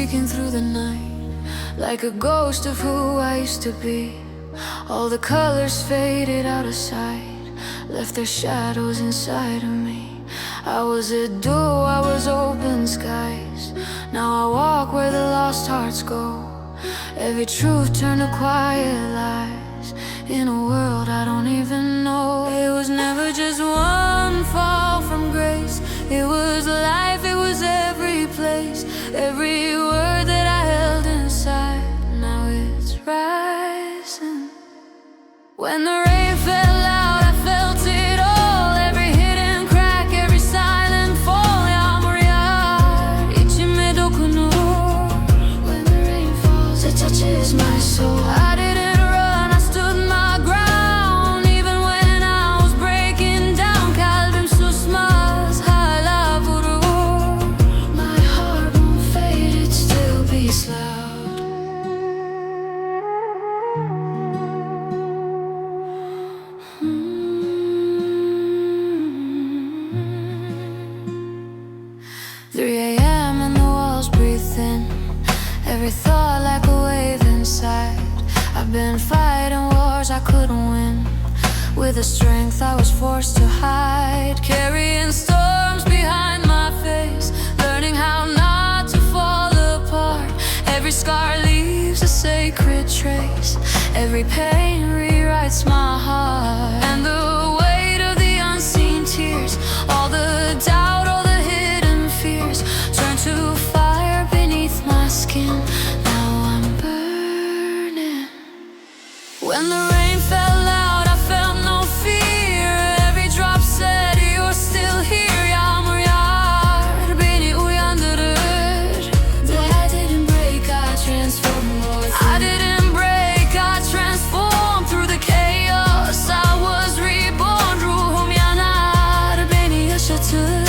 streaking through the night, like a ghost of who I used to be. All the colors faded out of sight, left their shadows inside of me. I was a duo, I was open skies. Now I walk where the lost hearts go. Every truth turned to quiet lies, in a world I don't even know. It was never just one fall from grace. It was life, it was every place, every word that I held inside. Now it's rising. When the rain fell out, I felt it all. Every hidden crack, every silent fall. Yağmur yağar, içime dokunur. When the rain falls, it touches my soul. I didn't run, I stood my ground. Even when I was breaking down, kalbim susmaz, hala vurur. My heart won't fade, it still beats loud. 3 a.m. and the walls breathe thin, every thought like a wave inside. I've been fighting wars I couldn't win, with a strength I was forced to hide. Carrying storms behind my face, learning how not to fall apart. Every scar leaves a sacred trace, every pain rewrites my heart. And the weight of the unseen tears, all the doubt, all the hidden fears, turn to fire beneath my skin. Now I'm burning. When the rain fell out, I felt no fear. Every drop said you're still here. Yağmur yağar, beni uyandırır. But I didn't break, I transformed, Lord. I didn't break, I transformed through the chaos. I was reborn. Ruhum yanar, beni yaşatır.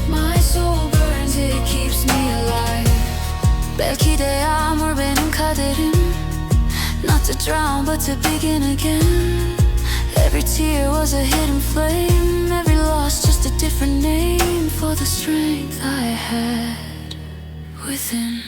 My soul burns, it keeps me alive. Belki de yağmur benim kaderim. Not to drown, but to begin again. Every tear was a hidden flame, every loss just a different name for the strength I had within.